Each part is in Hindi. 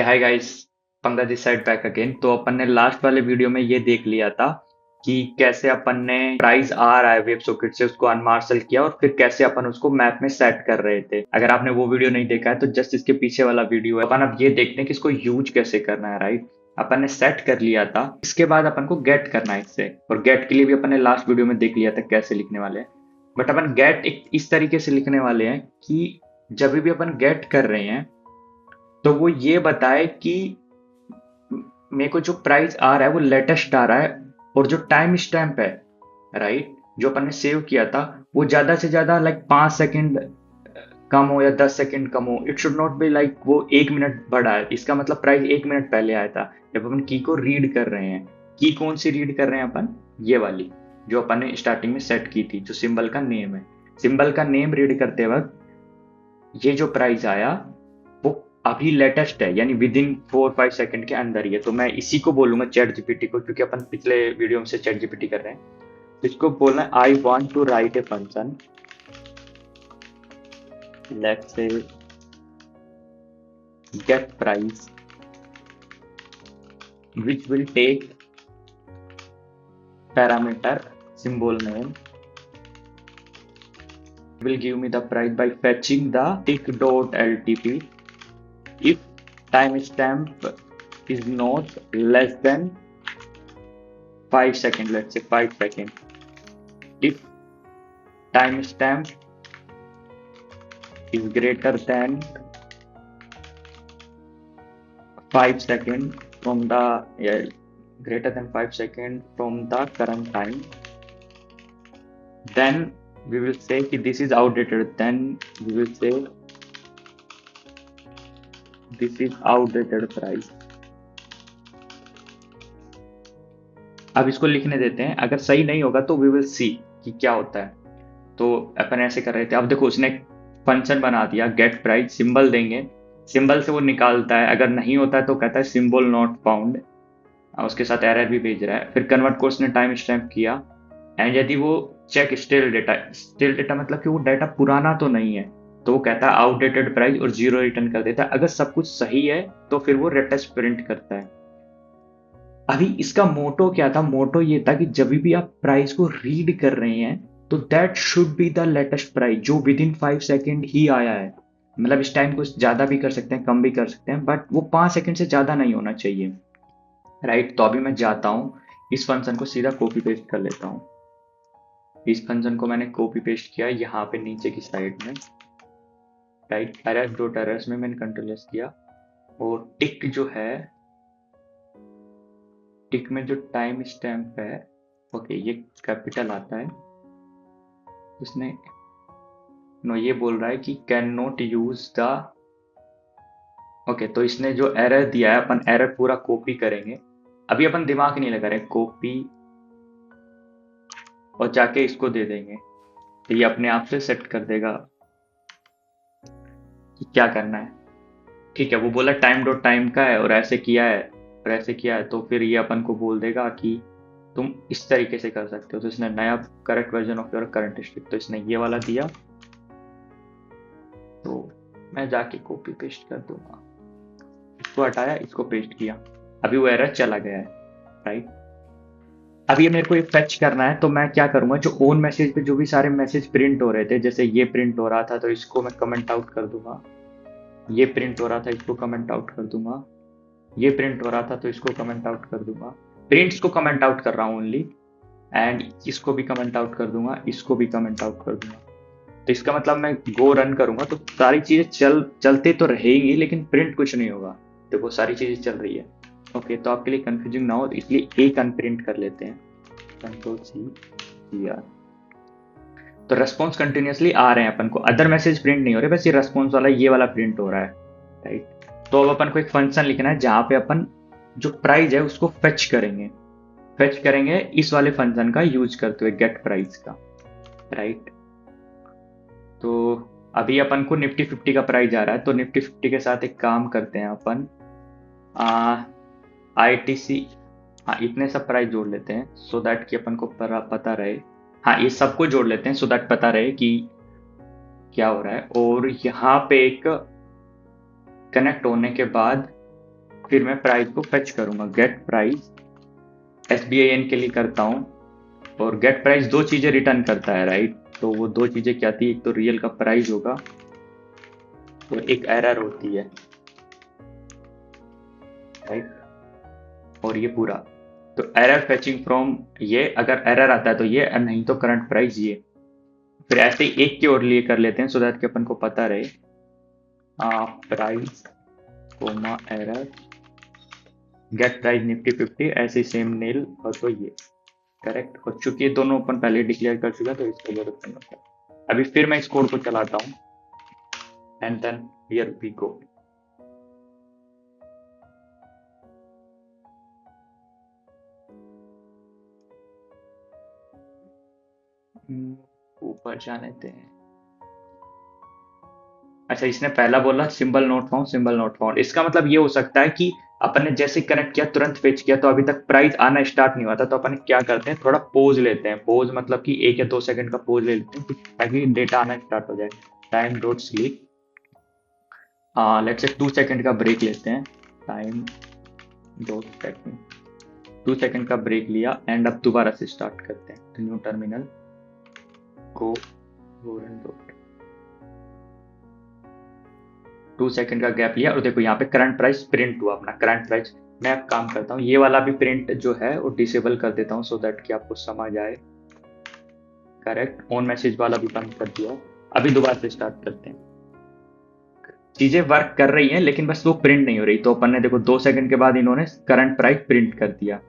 हाय गाइस, पंगा दिस साइड बैक अगेन। तो अपन ने लास्ट वाले वीडियो में ये देख लिया था कि कैसे अपन ने प्राइस आ रहा है वेब सॉकेट से उसको अनमार्शल किया और फिर कैसे अपन उसको मैप में सेट कर रहे थे। अगर आपने वो वीडियो नहीं देखा है तो जस्ट इसके पीछे वाला वीडियो है। अपन अब ये देखते हैं कि इसको यूज कैसे करना है। राइट, अपन ने सेट कर लिया था, इसके बाद अपन को गेट करना है इससे। और गेट के लिए भी अपन ने लास्ट वीडियो में देख लिया था कैसे लिखने वाले हैं। बट अपन गेट एक इस तरीके से लिखने वाले हैं कि जब भी अपन गेट कर रहे हैं तो वो ये बताए कि मेरे को जो प्राइस आ रहा है वो लेटेस्ट आ रहा है और जो टाइम स्टैम्प है, राइट, जो अपन ने सेव किया था वो ज्यादा से ज्यादा लाइक 5 सेकंड कम हो या 10 सेकंड कम हो। It should not be like वो 1 मिनट बढ़ा है। इसका मतलब प्राइस 1 मिनट पहले आया था जब अपन की को रीड कर रहे हैं। की कौन सी रीड कर रहे हैं अपन? ये वाली जो अपन ने स्टार्टिंग में सेट की थी, जो सिंबल का नेम है। सिंबल का नेम रीड करते वक्त ये जो प्राइस आया वो अभी लेटेस्ट है, यानी विद इन 4-5 सेकंड के अंदर ही है। तो मैं इसी को बोलूंगा चैट जीपीटी को, क्योंकि अपन पिछले वीडियो में से चैट जीपीटी कर रहे हैं। तो इसको बोलना है I want to write a function, let's say get price which will take parameter symbol name, will give me the price by fetching the tick.ltp if timestamp is not less than 5 seconds, let's say 5 seconds. If timestamp is greater than 5 seconds from the greater than 5 seconds from the current time, then we will say कि this is outdated. Then we will say this is outdated price. अब इसको लिखने देते हैं, अगर सही नहीं होगा तो वी विल सी कि क्या होता है। तो अपन ऐसे कर रहे थे। अब देखो उसने फंक्शन बना दिया गेट प्राइस, सिंबल देंगे, सिंबल से वो निकालता है। अगर नहीं होता है तो कहता है सिंबल नॉट फाउंड, उसके साथ एरर भी भेज रहा है। फिर कन्वर्ट को उसने टाइम स्टैम्प किया एंड यदि वो चेक स्टिल डेटा मतलब कि वो डाटा पुराना तो नहीं है, तो वो कहता है आउटडेटेड प्राइस और 0 रिटर्न कर देता है। अगर सब कुछ सही है तो फिर वो लेटेस्ट प्रिंट करता है। अभी इसका मोटो क्या था? मोटो ये था कि जब भी आप प्राइस को रीड कर रहे हैं तो that should be the latest price जो विद इन 5 सेकेंड ही आया है। मतलब इस टाइम को ज्यादा भी कर सकते हैं, कम भी कर सकते हैं, बट वो 5 सेकेंड से ज्यादा नहीं होना चाहिए। राइट, तो अभी मैं जाता हूँ इस फंक्शन को सीधा कॉपी पेस्ट कर लेता हूँ। इस फंक्शन को मैंने कॉपी पेस्ट किया यहाँ पे नीचे की साइड में। राइट, एरर्स डॉट एरर्स में मैंने कंट्रोल एस किया और टिक जो है, टिक में जो टाइम स्टैम्प है, ओके, ये कैपिटल आता है। उसने नो ये बोल रहा है कि can not use the, okay, तो इसने जो एरर दिया है अपन एरर पूरा कॉपी करेंगे। अभी अपन दिमाग नहीं लगा रहे, कॉपी और जाके इसको दे देंगे तो ये अपने आप से सेट कर देगा कि क्या करना है। ठीक है, वो बोला टाइम डॉट टाइम का है और ऐसे किया है और ऐसे किया है, तो फिर ये अपन को बोल देगा कि तुम इस तरीके से कर सकते हो। तो इसने नया correct version of your current strip, तो इसने ये वाला दिया। तो मैं जाके कॉपी पेस्ट कर दूंगा, इसको हटाया, इसको पेस्ट किया, अभी वो एरर चला गया है। राइट, अब ये मेरे को एक फेच करना है, तो मैं क्या करूंगा, जो ओन मैसेज पे जो भी सारे मैसेज प्रिंट हो रहे थे, जैसे ये प्रिंट हो रहा था तो इसको मैं कमेंट आउट कर दूंगा, ये प्रिंट हो रहा था इसको कमेंट आउट कर दूंगा, ये प्रिंट हो रहा था तो इसको कमेंट आउट कर दूंगा। प्रिंट्स को कमेंट आउट कर रहा हूँ ओनली, एंड इसको भी कमेंट आउट कर दूंगा, इसको भी कमेंट आउट कर दूंगा। तो इसका मतलब मैं गो रन करूंगा तो सारी चीजें चलते तो रहेंगी लेकिन प्रिंट कुछ नहीं होगा। देखो सारी चीजें चल रही है। ओके, तो आपके लिए कंफ्यूजिंग ना हो इसलिए एक अनप्रिंट कर लेते हैं, कंट्रोल सी आर। तो रेस्पॉन्स कंटिन्यूअसली आ रहे हैं अपन को, अदर मैसेज प्रिंट नहीं हो रहे, बस ये रेस्पॉन्स वाला ये वाला प्रिंट हो रहा है। राइट, तो अब अपन को एक फंक्शन लिखना है जहां पे अपन जो प्राइस है उसको फेच करेंगे इस वाले फंक्शन का यूज करते हुए गेट प्राइस का। राइट, तो अभी अपन को निफ्टी 50 का प्राइस आ रहा है, तो निफ्टी 50 के साथ एक काम करते हैं अपन, ITC, हाँ इतने सब प्राइस जोड़ लेते हैं सो दैट कि अपन को पता रहे। हाँ ये सबको जोड़ लेते हैं सो दैट पता रहे कि क्या हो रहा है। और यहाँ पे एक कनेक्ट होने के बाद फिर मैं प्राइस को फेच करूंगा, गेट प्राइस SBIN के लिए करता हूँ। और गेट प्राइस दो चीजें रिटर्न करता है, राइट। तो वो दो चीजें क्या थी, एक तो रियल का प्राइस होगा और एक एरर होती है, राइट। और ये पूरा तो एरर फेचिंग फ्रॉम, ये अगर एरर आता है तो ये, नहीं तो करंट प्राइस ये। फिर ऐसे ही एक की ओर लिए कर लेते हैं, सो दैट कि अपन को पता रहे। Price comma error get price Nifty 50, ऐसे सेम नेल और तो ये करेक्ट। और चूंकि ये दोनों अपन पहले डिक्लेयर कर चुका तो इसका जरूरत नहीं होता। अभी फिर मैं इस कोड को चलाता हूँ and then here we go. ऊपर जाने देते हैं। अच्छा, इसने पहला बोला symbol not found, symbol not found. इसका मतलब ये हो सकता है कि अपन ने जैसे कनेक्ट किया तुरंत फेच किया तो अभी तक प्राइस आना स्टार्ट नहीं हुआ था, तो अपन क्या करते हैं, थोड़ा पोज लेते हैं। पोज मतलब कि 1 या 2 सेकंड का पोज ले लेते हैं ताकि डेटा आना स्टार्ट हो जाए। Time dot sleep, let's say 2 second का ब्रेक लेते हैं। टाइम डॉट सेकंड, 2 सेकंड का ब्रेक लिया एंड अब दोबारा से स्टार्ट करते हैं। तो न्यू टर्मिनल को 2 सेकंड का गैप लिया और देखो यहाँ पे करंट प्राइस प्रिंट हुआ अपना करंट प्राइस। मैं अब काम करता हूँ, ये वाला भी प्रिंट जो है वो डिसेबल कर देता हूँ सो दैट कि आपको समझ आए। करेक्ट, ऑन मैसेज वाला भी बंद कर दिया। अभी दोबारा से स्टार्ट करते हैं। चीजें वर्क कर रही हैं लेकिन बस वो प्रिंट नहीं हो रही। तो अपन ने देखो 2 सेकंड के बाद इन्होंने करंट प्राइस प्रिंट कर दिया,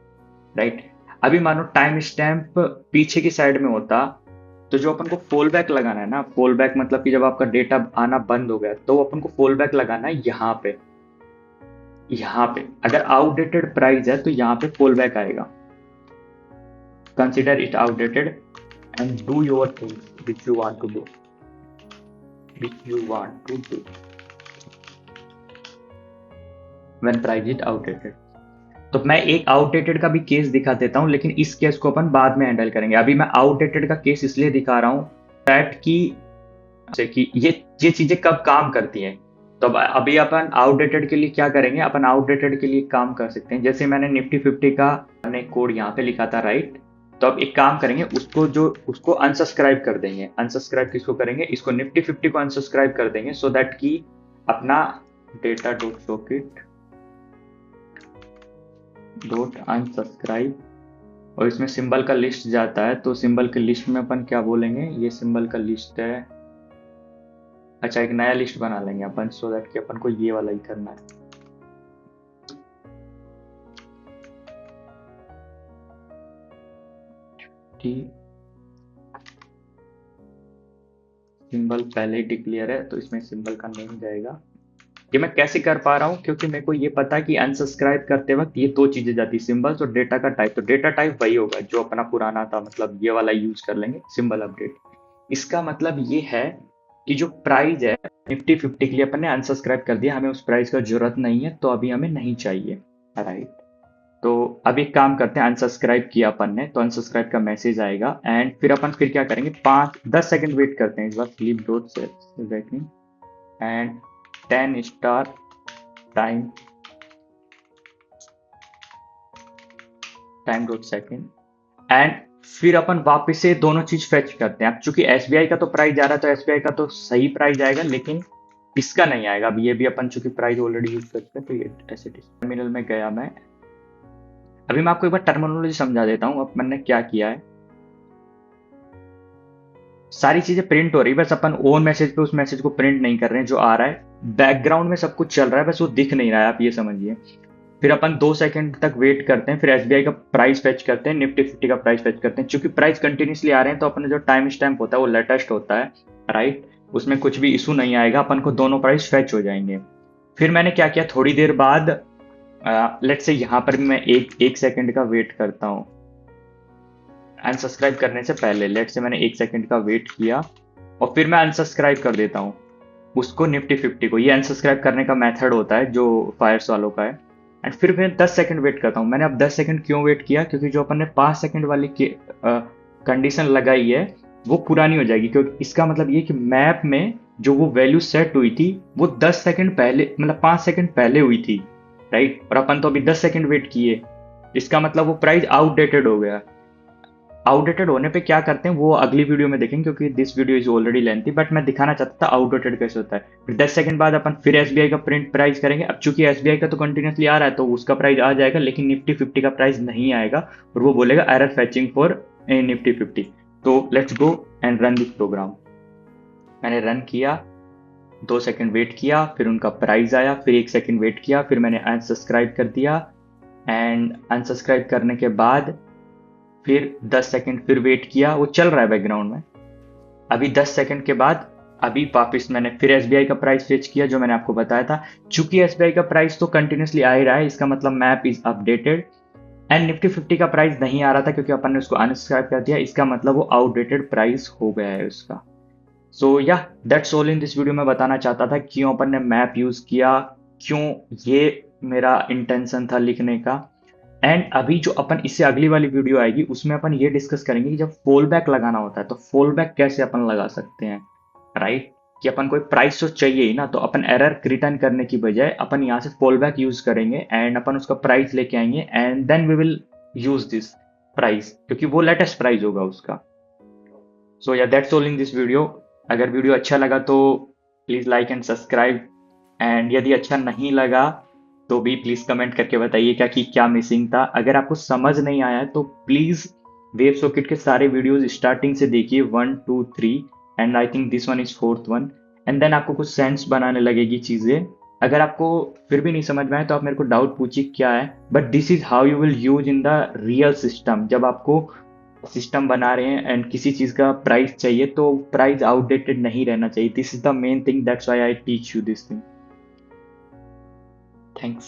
राइट। अभी मानो टाइम स्टैम्प पीछे की साइड में होता तो जो अपन को फॉल बैक लगाना है ना, फॉल बैक मतलब कि जब आपका डेटा आना बंद हो गया तो अपन को फॉल बैक लगाना है यहाँ पे। यहाँ पे अगर आउटडेटेड प्राइस है तो यहाँ पे फॉल बैक आएगा। Consider it outdated and do your things which you want to do, when price is outdated. तो मैं एक आउटडेटेड का भी केस दिखा देता हूं, लेकिन इस केस को अपन बाद में हैंडल करेंगे। अभी मैं आउटडेटेड का केस इसलिए दिखा रहा हूं दैट कि ये चीजें कब काम करती हैं। तो अभी अपन आउटडेटेड के लिए क्या करेंगे, अपन आउटडेटेड के लिए काम कर सकते हैं। जैसे मैंने निफ्टी 50 का कोड यहाँ पे लिखा था, राइट। तो अब एक काम करेंगे, उसको अनसब्सक्राइब कर देंगे। अनसब्सक्राइब किसको करेंगे, इसको निफ्टी 50 को अनसब्सक्राइब कर देंगे सो दैट कि अपना data dot socket dot unsubscribe, और इसमें सिंबल का लिस्ट जाता है। तो सिंबल के लिस्ट में अपन क्या बोलेंगे, ये सिंबल का लिस्ट है। अच्छा, एक नया लिस्ट बना लेंगे अपन सो दैट कि अपन को ये वाला ही करना है। सिंबल पहले ही डिक्लेयर है तो इसमें सिंबल का नेम जाएगा। ये मैं कैसे कर पा रहा हूँ, क्योंकि मेरे को ये पता है कि अनसब्सक्राइब करते वक्त ये दो चीजें जाती, सिंबल्स और डेटा का टाइप। तो डेटा टाइप वही होगा जो अपना पुराना था, मतलब ये वाला यूज कर लेंगे, सिंबल अपडेट। इसका मतलब ये है कि जो प्राइस है निफ्टी 50 के लिए अपन ने अनसब्सक्राइब कर दिया, हमें उस प्राइस का जरूरत नहीं है, तो अभी हमें नहीं चाहिए, राइट। तो अब एक काम करते हैं, अनसब्सक्राइब किया अपन ने तो अनसब्सक्राइब का मैसेज आएगा एंड फिर अपन फिर क्या करेंगे, 5-10 सेकंड वेट करते हैं इस बार। Sleep dot set and 10 star time dot second and फिर अपन वापस से दोनों चीज फेच करते हैं। अब चूंकि एसबीआई का तो प्राइस जा रहा है तो एसबीआई का तो सही प्राइस आएगा, लेकिन इसका नहीं आएगा। अब ये भी अपन चूंकि प्राइस ऑलरेडी यूज करते हैं तो ये ऐसे टर्मिनल में गया मैं। अभी मैं आपको एक बार टर्मिनोलॉजी समझा देता हूँ। अब मैंने क्या किया है, सारी चीजें प्रिंट हो रही है, बस अपन ओन मैसेज पे उस मैसेज को प्रिंट नहीं कर रहे हैं। जो आ रहा है बैकग्राउंड में सब कुछ चल रहा है, बस वो दिख नहीं रहा है, आप ये समझिए। फिर अपन 2 सेकंड तक वेट करते हैं, फिर एसबीआई का प्राइस फेच करते हैं, निफ्टी 50 का प्राइस फेच करते हैं। चूंकि प्राइस कंटिन्यूसली आ रहे हैं तो अपना जो टाइम स्टैम्प होता है वो लेटेस्ट होता है, राइट। उसमें कुछ भी इशू नहीं आएगा, अपन को दोनों प्राइस फेच हो जाएंगे। फिर मैंने क्या किया, थोड़ी देर बाद लेट्स से यहाँ पर मैं एक सेकंड का वेट करता हूँ अनसब्सक्राइब करने से पहले। लेट्स से मैंने 1 सेकंड का वेट किया और फिर मैं अनसब्सक्राइब कर देता हूँ उसको, निफ्टी 50 को। ये अनसब्सक्राइब करने का मेथड होता है जो फायर्स वालों का है। एंड फिर मैं 10 सेकंड वेट करता हूँ। मैंने अब 10 सेकंड क्यों वेट किया, क्योंकि जो अपन ने 5 सेकंड वाली कंडीशन लगाई है वो पुरानी हो जाएगी। क्योंकि इसका मतलब ये कि मैप में जो वो वैल्यू सेट हुई थी वो 10 सेकंड पहले, मतलब 5 सेकंड पहले हुई थी, राइट, और अपन तो अभी 10 सेकंड वेट किए, इसका मतलब वो प्राइस आउटडेटेड हो गया। आउटडेटेड होने पे क्या करते हैं वो अगली वीडियो में देखेंगे, क्योंकि this video is already lengthy, but मैं दिखाना चाहता था आउटडेटेड कैसे होता है। फिर 10 सेकंड बाद अपन फिर एसबीआई का प्रिंट प्राइस करेंगे। अब चूंकि एसबीआई का तो कंटिन्यूसली आ रहा है तो उसका प्राइस आ जाएगा, लेकिन निफ्टी 50 का प्राइस नहीं आएगा, और वो बोलेगा एरर फैचिंग फॉर निफ्टी 50। तो let's go and run this program. मैंने रन किया, 2 सेकंड वेट किया, फिर उनका प्राइस आया, फिर 1 सेकंड वेट किया, फिर मैंने अनसब्सक्राइब कर दिया। एंड अनसब्सक्राइब करने के बाद फिर 10 सेकंड फिर वेट किया, वो चल रहा है बैकग्राउंड में। अभी 10 सेकंड के बाद अभी वापस मैंने फिर एसबीआई का प्राइस फेच किया, जो मैंने आपको बताया था। चूंकि एसबीआई का प्राइस तो कंटिन्यूसली आ ही रहा है, इसका मतलब map is updated. And Nifty 50 का प्राइस नहीं आ रहा था क्योंकि अपन ने उसको अनसब्सक्राइब कर दिया, इसका मतलब वो आउटडेटेड प्राइस हो गया है उसका। सो या that's all in this video. मैं बताना चाहता था क्यों अपन ने मैप यूज किया, क्यों ये मेरा इंटेंशन था लिखने का। एंड अभी जो अपन इससे अगली वाली वीडियो आएगी उसमें अपन ये डिस्कस करेंगे कि जब फॉल बैक लगाना होता है तो फॉल बैक कैसे अपन लगा सकते हैं, राइट। कि अपन कोई प्राइस तो चाहिए ही ना, तो अपन एरर रिटर्न करने की बजाय अपन यहाँ से फॉल बैक यूज करेंगे एंड अपन उसका प्राइस लेके आएंगे and then we will use this price, क्योंकि वो लेटेस्ट प्राइस होगा उसका। सो या that's all in this video. अगर वीडियो अच्छा लगा तो please like and subscribe, and यदि अच्छा नहीं लगा तो भी प्लीज़ कमेंट करके बताइए क्या कि क्या मिसिंग था। अगर आपको समझ नहीं आया है तो प्लीज़ वेब सॉकेट के सारे वीडियोस स्टार्टिंग से देखिए, 1 2 3, and I think this one is fourth one. And then आपको कुछ सेंस बनाने लगेगी चीज़ें। अगर आपको फिर भी नहीं समझ में आए तो आप मेरे को डाउट पूछिए क्या है, but this is how you will use in the real system. जब आपको सिस्टम बना रहे हैं एंड किसी चीज़ का प्राइस चाहिए तो प्राइस आउटडेटेड नहीं रहना चाहिए। This is the main thing, that's why I teach you this thing. Thanks.